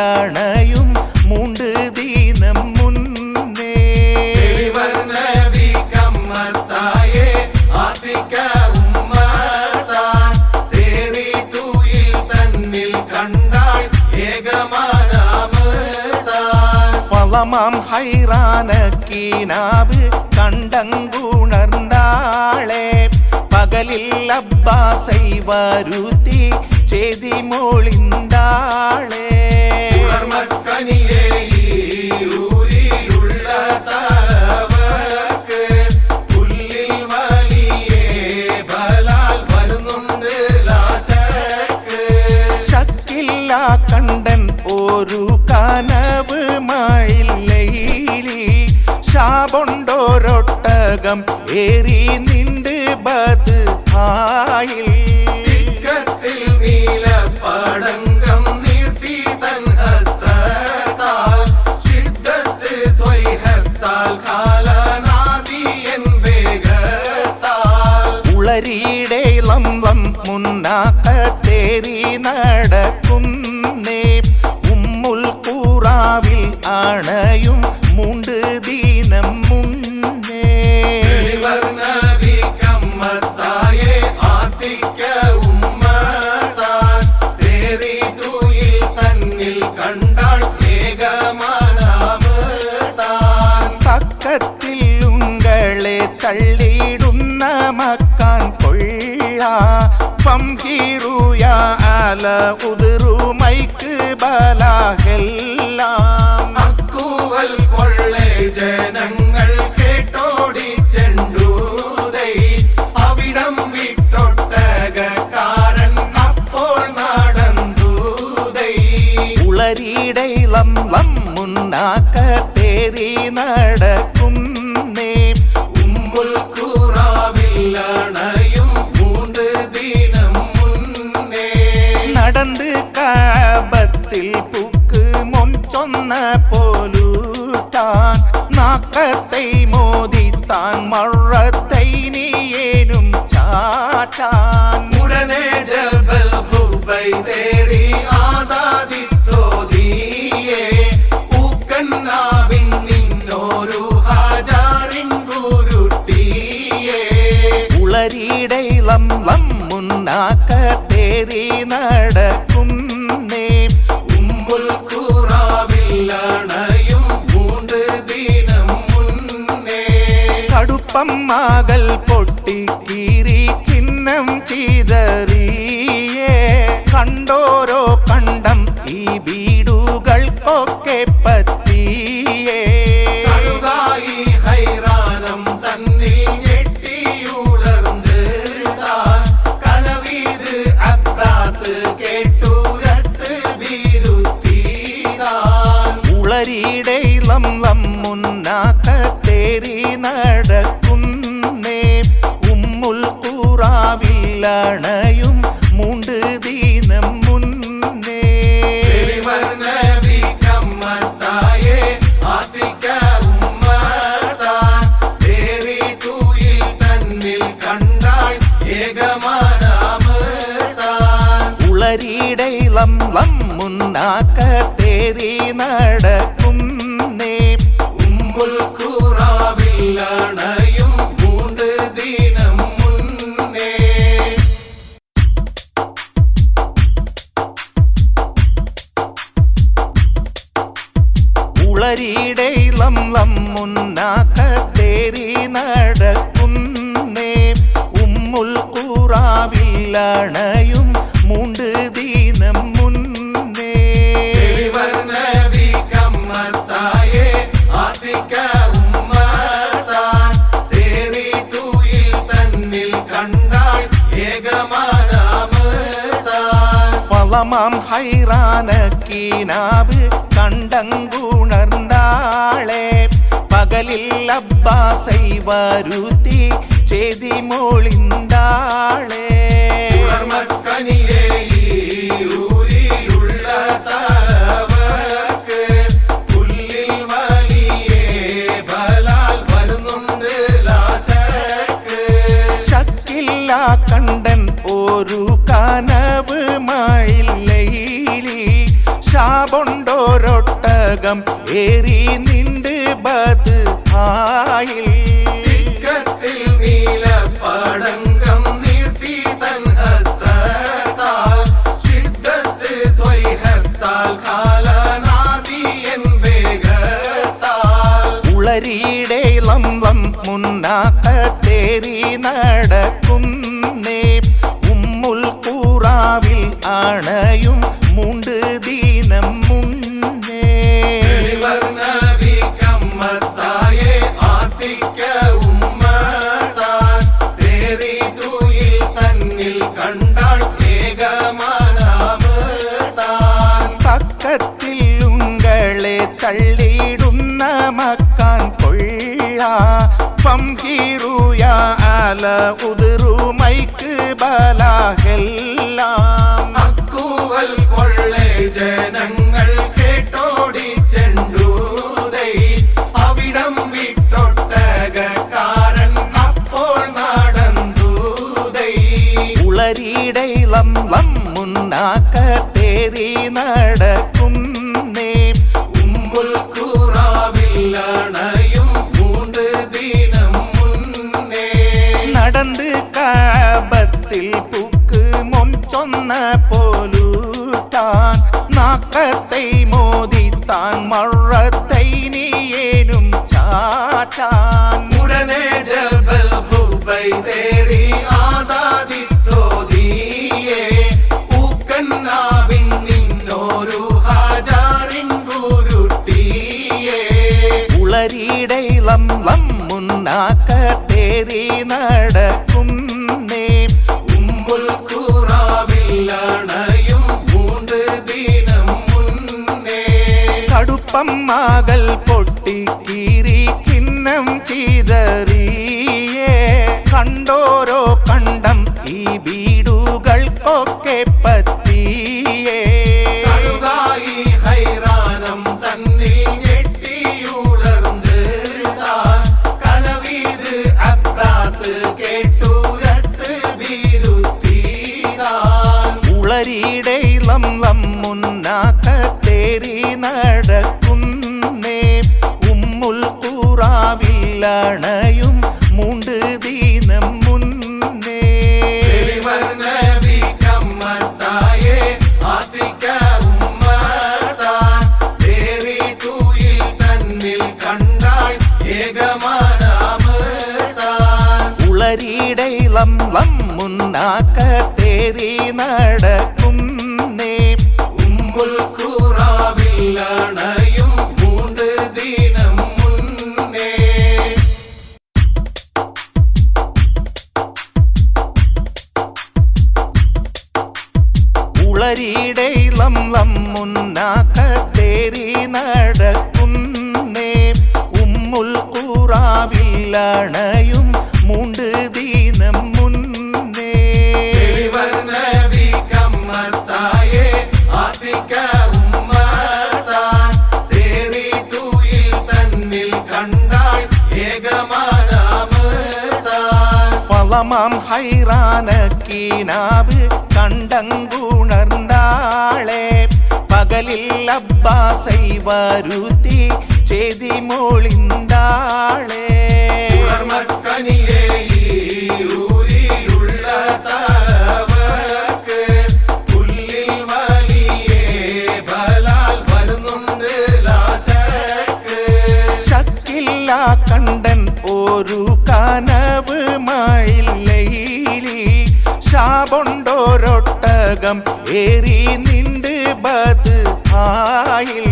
കൂറാവില്ലണയും wound ദീനം മുന്നേ ഫളമാം ഹൈറാനക്കീനാവ് കണ്ടങ്കുണർന്നാളെ പകലിൽ അബ്ബാസൈ വരുത്തി ചെയ്തി മോളിന്താളെ ശക്കില്ല കണ്ടൻ ഒരു കനവ് മയിലയിലി ശാപൊണ്ടോരൊട്ടകം ഏറി നിണ്ട് ബത് ആയിൽ പടങ്കം നീർത്തി തൻ ഹസ്തത്താൽ ശിദ്ദത്ത് സ്വൈഹത്താൽ കാലനാദിയൻ വേഗത്താൽ ഉളരിയുടെ ലംലം മുന്നാക്കത്തേറി നടക്കുന്നേ ഉമ്മുൽ ഖുറാവിൽ അണയും മൂണ്ട് ദീനം മുന്നേ പക്കത്തിൽ ഉങ്ങളെ തള്ളിയിടുന്ന മക്കാൻ കൊള്ള ഫംഹീറുയ അല ഉദറുമൈക്ക് ബലാഹെല്ലാം അക്കുവൽ കൊള്ളെ ജനങ്ങൾ കേട്ടോടി ചെണ്ടൂതൈ അവിടം വിട്ടൊട്ടകാരൻ അപ്പോൾ നടന്തൂതൈ ഉളരിയുടെ ലംലം മുന്നാക്കത്തേറി നടക്കുന്നേ ഉമ്മുൽ ഖുറാവില്ലണയും മൂണ്ട് ദീനം മുന്നേ നടന്ന് കാബത്തിൽ പുക്ക് മൊഞ്ചൊന്ന പോലൂട്ടാൻ നാക്കത്തെ മോദിത്താൻ മറത്തെ നീയേനും ചാറ്റാൻ ഉടനെ ജബൽ ഹുബൈസേറി ആദാദിത്തോദിയേ ൂക്കന്നാവിൻ നിന്നോരു ഹാജാറിൻ കുരുട്ടിയേ ഉളരിയുടെ ലംലം മുന്നാക്കത്തേറി നടക്കുന്നേ ഉമ്മുൽ ഖുറാവില്ലണയും മൂണ്ട് ദീനം മുന്നേ കടുപ്പം മകൾ പൊട്ടിക്കീറി ചിഹ്നം ചിതറിയേ കണ്ടോരോ കണ്ടം ഈ വീടുകൾക്കൊക്കെ പറ്റിയേ കഴുകായി ഹൈറാനം തന്നിൽ ഞെട്ടിയുളർന്ന് താൻ കനവീത് അബ്ബാസ് കേട്ടൂരത്ത് വീരുത്തിതാൻ ഉളരിയുടെ ലംലം മുന്നാക്കത്തേറി നടക്കുന്നേ ഉമ്മുൽ ഖുറാവില്ലണയും മൂണ്ട് ദീനം മുന്നേ ഉളരിയുടെ ലംലം മുന്നാക്കത്തേറി നടക്കുന്നേ ഉമ്മുൽ ഖുറാവില്ലണയും മൂണ്ട് ദീനം മുന്നേ ഉളരിയുടെ ലംലം മുന്നാക്കത്തേറി നടക്കുന്നേ ഉമ്മുൽ ഖുറാവില്ലണയും മൂണ്ട് ദീനം മുന്നേ ഫളമാം ഹൈറാനക്കീനാവ് കണ്ടങ്കുണർന്നാളെ പകലിൽ അബ്ബാസൈ വരുത്തി ചെയ്തി മോളിന്താളെ ശക്കില്ല കണ്ടൻ ഒരു കനവ് മയിലയിലി ശാപൊണ്ടോ ഒട്ടകം ഏറി നിണ്ട് ബത് ആയിൽ തിക്കത്തിൽ നീല പടങ്കം നീർത്തി തൻ ഹസ്തത്താൽ ശിദ്ദത്ത് സ്വൈഹത്താൽ കാലനാദിയൻ വേഗത്താൽ ഉളരിയുടെ ലംലം മുന്നാക്കത്തേറി നടക്കുന്നേ ഉമ്മുൽ ഖുറാവിൽ അണയും മൂണ്ട് ദീനം മുന്നേ നബിക്കമ്മത്തായെ ആത്തിക്ക ഉമ്മത്താൻ തേറി തൂയിൽ തന്നിൽ കണ്ടാൾ ഏകമാനാമത്താൻ പക്കത്തിൽ ഉങ്ങളെ തള്ളിയിടുന്ന മക്കാൻ കൊള്ള ഫംഹീറുയ അല ഉതിറുമൈക്ക് ബലാഹെല്ലാം അക്കുവൽ കൊള്ളെ ജനങ്ങൾ കേട്ടോടി ചെണ്ടൂതൈ അവിടം വിട്ടൊട്ടകക്കാരൻ അപ്പോൾ നടന്തൂതൈ ഉളരിയുടെ ലംലം മുന്നാക്കത്തേറി നടക്കുന്നേ ഉമ്മുൽ ഖുറാവിൽ അണയും മൂന്ന് ദിനം മുന്നേ നടന്ന് കാബത്തിൽ പുക്ക് മൊഞ്ചൊന്ന പോലൂട്ടാൻ നാക്കത്തെ മോദിത്താൻ മറത്തെ നീയേനും ചാറ്റാൻ ഉടനെ ജബൽ ഹുബൈസേറി ആദാദിത്തോദിയേ ഊക്കന്നാവിൻ നിന്നോരു ഹാജാറിൻ കുരുട്ടിയേ ഉളരിയുടെ ലംലം മുന്നാക്കത്തേറി നടക്കുന്നേ ഉമ്മുൽ ഖുറാവിൽ അണയും മൂന്ന് ദിനം മുന്നേ കടുപ്പം മകൾ പൊട്ടിക്കീറി ചിഹ്നം ചിതറിയേ കണ്ടോരോ കണ്ടം ഈ വീടുകൾക്കൊക്കെ പറ്റിയേ കഴുകായി ഹൈറാനം തന്നിൽ ഞെട്ടിയുളർന്ന് താൻ കനവീത് അബ്ബാസ് കേട്ടൂരത്ത് ബീരുത്തീതാൻ ഉളരിയുടെ ലംലം മുന്നാക്കത്തേറി നടക്കുന്നേ ഉമ്മുൽ ഖുറാവിൽ അണയും മൂണ്ട് ദീനം മുന്നേ നബിക്കമ്മത്തായെ ആത്തിക്ക ഉമ്മത്താൻ തേറി തൂയിൽ തന്നിൽ കണ്ടാൾ ഏകമാനാമത്താൻ ഉളരിയുടെ ലംലം മുന്നാക്കത്തേറി നടക്കുന്നേ ഉമ്മുൽ ഖുറാവിൽ അണയും മൂന്ന് ദിനം മുന്നേ ഉളരിയുടെ ലംലം മുന്നാക്കത്തേറി നടക്കുന്നേ ഉമ്മുൽ ഖുറാവിൽ അണയും മൂണ്ട് ദീനം മുന്നേ നബിക്കമ്മത്തായെ ആത്തിക്ക ഉമ്മത്താൻ തേറി തൂയിൽ തന്നിൽ കണ്ടാൾ ഏകമാനാമത്താൻ ഫളമാം ഹൈറാനക്കീനാവ് കണ്ടങ്കുണർന്നാളെ പകലിൽ അബ്ബാസൈ വരുത്തി ചെയ്തി മോളിന്താളെ ഉളർമക്കനിയെ ഈ ഊരിലുള്ള തലവർക്ക് പുല്ലിൽ വലിയേ ബലാൽ വരുന്നുണ്ട് ലാശക്ക് ശക്കില്ല കണ്ടൻ ഒരു കനവ് മയിലയിലി ശാപൊണ്ടോരൊട്ടകം ഏറി നിണ്ട് ബത് ആയിൽ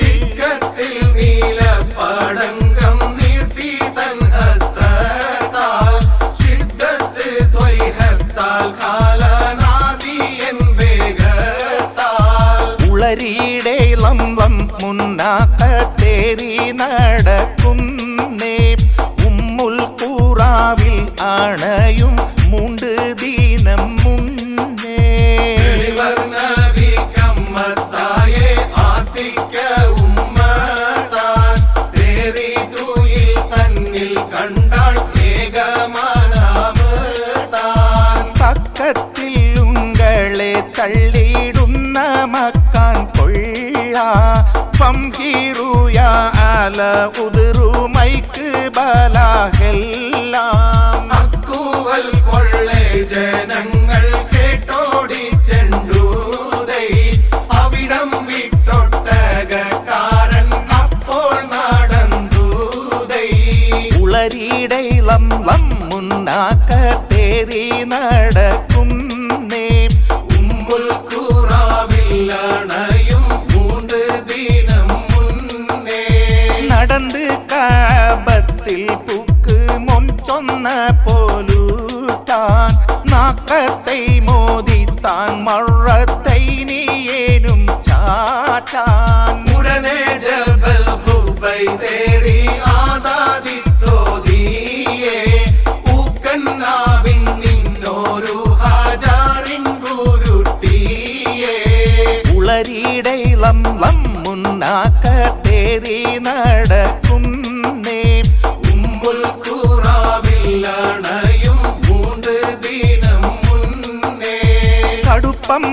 തിക്കത്തിൽ നീല പടങ്കം നീർത്തി തൻ ഹസ്തത്താൽ ശിദ്ദത്ത് സ്വൈഹത്താൽ കാലനാദിയൻ വേഗത്താൽ ഉളരിയുടെ ലംലം മുന്നാക്കത്തേറി നടക്കുന്നേ ഉമ്മുൽ ഖുറാവിൽ അണയും മൂണ്ട് ദീനം മുന്നേ നബിക്കമ്മത്തായെ ആത്തിക്ക ഉമ്മത്താൻ തേറി തൂയിൽ തന്നിൽ കണ്ടാൾ ഏകമാനാമത്താൻ പക്കത്തിൽ ഉങ്ങളെ തള്ളിയിടുന്ന മക്കാൻ കൊള്ള ഫംഹീറുയാ അല ഉദ്റുമൈക്ക് ബലാഹെല്ലാം അക്കുവൽ കൊള്ളെ ജനങ്ങൾ കേട്ടോടി ചെണ്ടൂതൈ അവിടം വിട്ടൊട്ടകക്കാരൻ അപ്പോൾ നടന്തൂതൈ ഉളരിടയിളം ലം മുന്നാക്കത്തേറി നടക്കുന്നേ ഉമ്മുൽ ഖുറാവിൽ അണയും 3 ദിനം മുന്നേ നടന്ന് കാബത്തിൽ പുക്ക് മൊഞ്ചൊന്ന പോലൂട്ടാൻ നാക്കത്തെ മോദിത്താൻ മറത്തെ നീയേനും ചാറ്റാൻ ഉടനെ ജബൽ ഹുബൈസേറി ആദാദിത്തോദിയേ ഊക്കന്നാവിൻ നിന്നോരു ഹാജാറിൻ ഗുരുട്ടിയേ ഉളരിടയിളം ലം മുന്നാക്കത്തേറി നടക്കുന്നേ ഉമ്മുൽ ഖുറാവിൽ അണയും 3 ദിനം മുന്നേ കടുപ്പം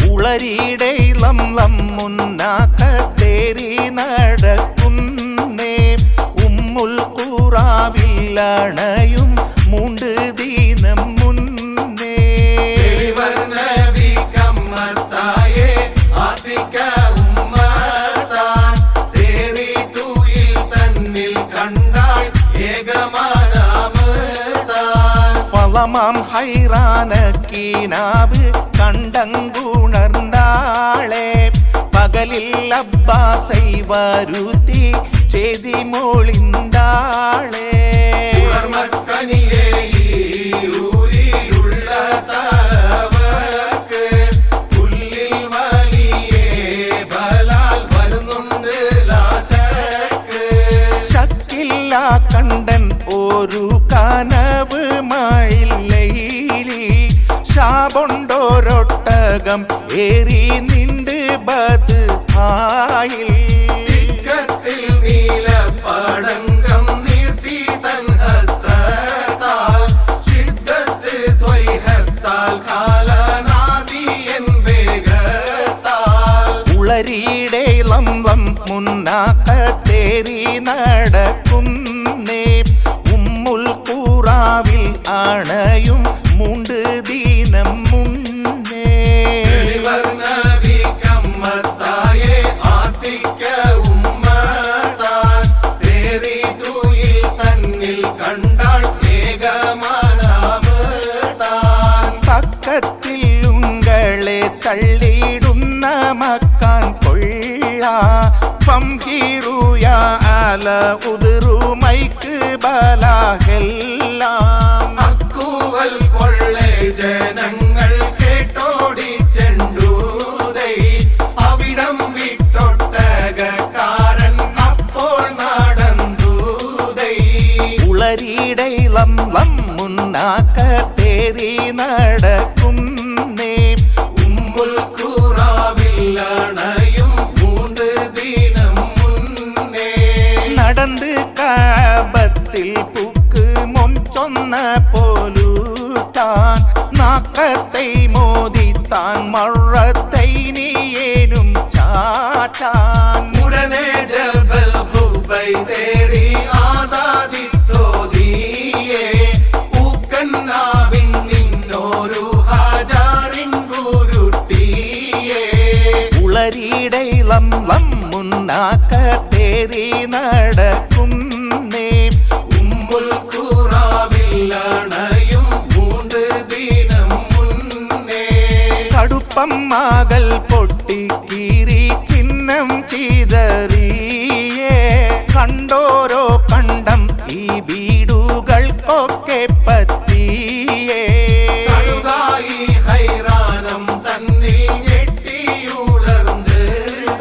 ഉളരിടയിളം ലം മുന്നാക്കത്തേറി നടക്കുന്നേ ഉമ്മുൽ ഖുറാവിൽ അണയും 3 ദിനം മുന്നേ തെളിവർ നബി കമ്മത്തായേ ആതിക ഉമ്മത്താൻ തേറി തൂയിൽ തന്നിൽ കണ്ടാൾ ഏകമാനാമത്താൻ ഫളമാം ഹൈറാനക്കീനാവ് കണ്ടങ്കുണർന്നാളെ പകലിൽ അബ്ബാസൈ വരുത്തി ചെയ്തി മോളിന്താളെ ഉളർമക്കനിയേ ഈ ഊരിലുള്ള തലവർക്ക് പുല്ലിൽ വലിയേ ബലാൽ വരുന്നുണ്ട് ലാശക്ക് ശക്കില്ല കണ്ടൻ ഒരു കനവ് മയിലയിലി ശാപൊണ്ടോരൊട്ടകം ഏറി നിണ്ട് ബത് ആയിൽ തിക്കത്തിൽ നീലപ്പടങ്കം നീർത്തി തൻ ഹസ്തത്താൽ ശിദ്ദത്ത് സ്വൈഹത്താൽ കാലനാദിയൻ വേഗത്താൽ ഉളരിടയിളം ലം മുന്നാക്കത്തേറി നടക്കുന്നേ ഉമ്മുൽ ഖുറാവിൽ അണയും 3 ദിനം മുന്നേ തെളിവർ നബി കമ്മത്തായേ ആതിക ഉമ്മത്താൻ തേറി തൂയിൽ തന്നിൽ കണ്ടാൾ ഏകമാനാമത്താൻ പക്കത്തിൽ ഉങ്ങളെ തള്ളിയിടുന്ന മക്കാൻ കൊള്ള ഫംഹീറുയാ അല ഉദ്റുമൈക്ക് ബലാഹെല്ലാം അക്കുവൽ കൊള്ളെ ജനങ്ങൾ കേട്ടോടി ചെണ്ടൂതൈ അവിടം വിട്ടൊട്ടകക്കാരൻ അപ്പോൾ നടന്തൂതൈ ഉളരിടയിളം ലം മുന്നാക്കത്തേറി നടക്കുന്നേ ഉമ്മുൽ ഖുറാവിൽ അണയും 3 ദിനം മുന്നേ നടന്ന് കാബത്തിൽ പുക്ക് മൊഞ്ചൊന്ന പോലൂട്ടാൻ നാക്കത്തെ മോദിത്താൻ മറത്തെ നീയേനും ചാറ്റാൻ ഉടനെ ജബൽ ഹുബൈസേറി ആദാദിത്തോദിയേ വീടുകൾക്കൊക്കെ പറ്റിയേ കഴുകായി ഹൈറാനം തന്നിൽ ഞെട്ടിയുണർന്ന്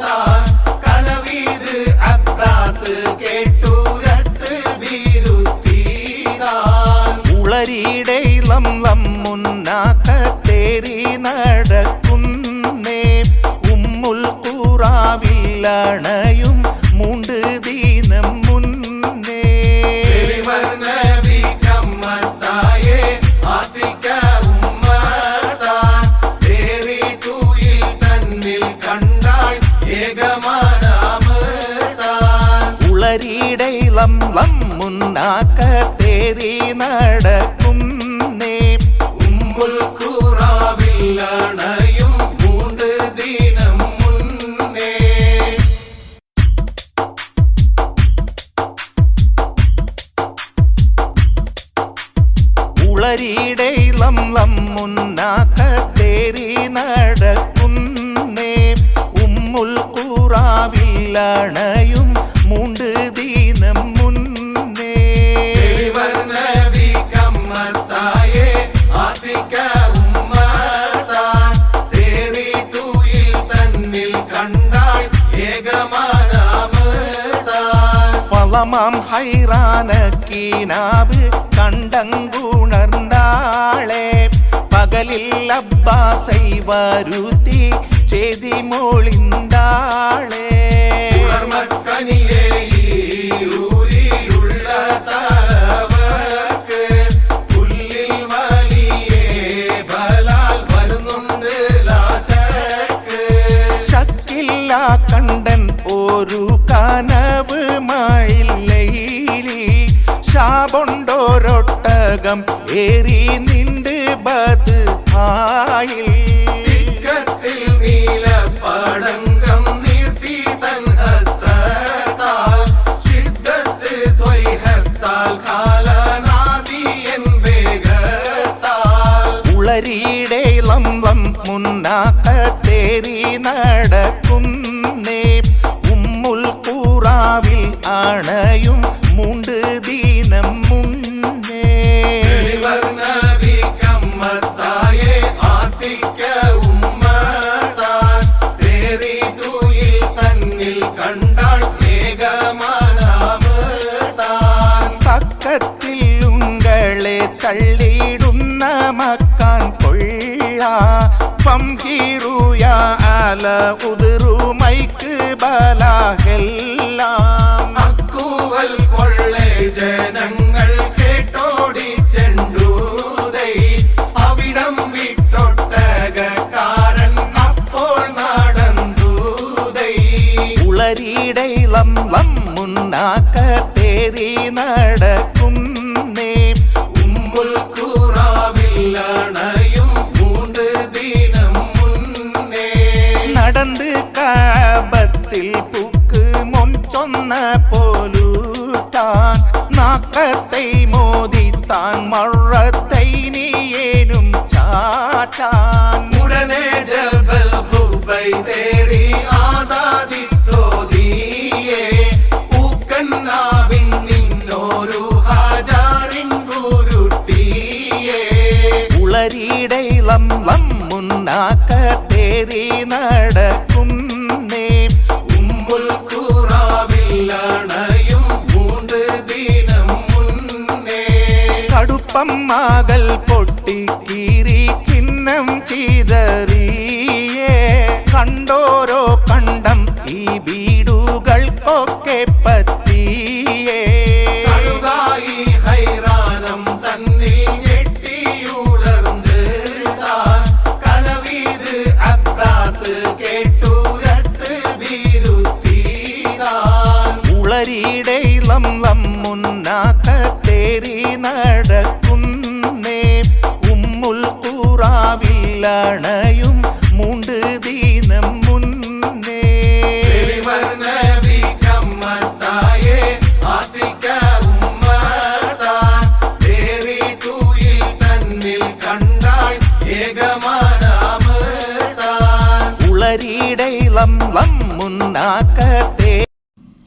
താൻ കനവീത് അബ്ബാസ് കേട്ടൂരത്ത് വീരുത്തിതാൻ ഉളരിയുടെ ലം മുന്നാക്കത്തേറി നടക്കുന്നേ ഉമ്മുൽ ഖുറാവില്ലണയും മൂണ്ട് ദീനം മുന്നേ തെളിവർ നബി കമ്മത്തായേ ആതിക ഉമ്മത്താൻ തേറി തൂയിൽ തന്നിൽ കണ്ടാൾ ഏകമാനാമത്താൻ ഉളരിയുടെ ലം മുന്നാക്കത്തേറി നടക്കുന്നേ ഉമ്മുൽ ഖുറാവില്ലണയും മൂണ്ട് ദീനം മുന്നേ ഉളരിയുടെ ലം മുന്നാക്കത്തേറി നടക്കുന്നേ ഉമ്മുൽ ഖുറാവില്ലണയും മൂണ്ട് ദീനം മുന്നേ തെളിവർ നബി കമ്മത്തായേ ആതിക ഉമ്മത്താൻ തേറി തൂയിൽ തന്നിൽ കണ്ടാൾ ഏകമാനാമത്താൻ ഫലമാം ഹൈറാനക്കീനാവ് കണ്ടങ്കുണർന്നാളെ പകലിൽ അബ്ബാസൈ വരുത്തി ചെയ്തി മോളിന്താളെ ഉണർമക്കനിയെ ഈ ഊരിലുള്ള തലവർക്ക് പുല്ലിൽ വലിയേ ബലാൽ വരുന്നുണ്ട് ലാശക്ക് ശക്കില്ല കണ്ടൻ ഒരു കനവ് മയിലയിലി ശാപൊണ്ടോരൊട്ടകം ഏറി നിണ്ട് ബത് ആയിൽ തിക്കത്തിൽ നീലപ്പടങ്കം നീർത്തി തൻ ഹസ്തത്താൽ ശിദ്ദത്ത് സ്വൈഹത്താൽ കാലനാദിയൻ വേഗത്താൽ ഉളരിയുടെ ലം മുന്നാക്കത്തേറി നടക്കുന്നേ ഉമ്മുൽ ഖുറാവിൽ അണയും മൂണ്ട് ദീനം മുന്നേ തെളിവർ നബി കമ്മത്തായേ ആതിക ഉമ്മത്താൻ തേറി തൂയിൽ തന്നിൽ കണ്ടാൾ ഏകമാനാമത്താൻ പക്കത്തിൽ ഉങ്ങളെ തള്ളിയിടുന്ന മക്കാൻ കൊള്ള ഫംഹീറുയ അല ഉതിറുമൈക്ക് ബലാഹെല്ലാം അക്കുവൽ കൊള്ളേ ജനങ്ങൾ കേട്ടോടി ചെണ്ടൂതൈ അവിടം വിട്ടൊട്ടകക്കാരൻ അപ്പോൾ നടന്തൂതൈ ഉളരിയുടെ ലം മുന്നാക്കത്തേറി നടക്കുന്നേ ഉമ്മുൽ ഖുറാവില്ലണയും മൂണ്ട് ദീനം മുന്നേ നടന്ന് കാബത്തിൽ പുക്ക് മൊഞ്ചൊന്ന പോലൂട്ടാൻ നാക്കത്തെ മോദിത്താൻ മറത്തെ നീയേനും ചാറ്റാൻ ഉടനെ ജബൽ ഹുബൈ തേറി ആദാദിത്തോദിയേ ൂക്കന്നാവിൻ നിന്നോരു ഹാജാറിൻ കുരുട്ടിയേ ഉളരിയുടെ ലം മുന്നാക്കത്തേറി നടക്കുന്നേ ഉമ്മുൽ ഖുറാവില്ലണയും മൂണ്ട് ദീനം മുന്നേ കടുപ്പം മകൾ പൊട്ടിക്കീറി ചിഹ്നം ചിതറിയേ കണ്ടോരോ കണ്ടം ഈ വീടുകൾക്കൊക്കെ പറ്റിയേ കഴുകായി ഹൈറാനം തന്നിൽ ഞെട്ടിയുണർന്ന് താൻ കനവീത് അബ്ബാസ് കേട്ടൂരത്ത് വീരുത്തിതാൻ ഉളരിയുടെ ലം മുന്നാക്കത്തേറി നടക്കുന്നേ ഉമ്മുൽ ഖുറാവില്ലണയും മൂണ്ട് ദീനം മുന്നേ തെളിവർ നബി കമ്മത്തായേ ആതിക ഉമ്മത്താൻ തേറി തൂയിൽ തന്നിൽ കണ്ടാൾ ഏകമാനാമത്താൻ ഉളരിയുടെ ലം മുന്നാക്കത്തേ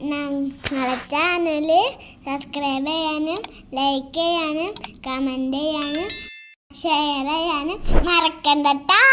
ഞങ്ങളെ ചാനല് സബ്സ്ക്രൈബ് ചെയ്യാനും ലൈക്ക് ചെയ്യാനും കമൻറ്റ് ചെയ്യാനും ഷെയർ ചെയ്യാനും മറക്കണ്ട ട്ടാ.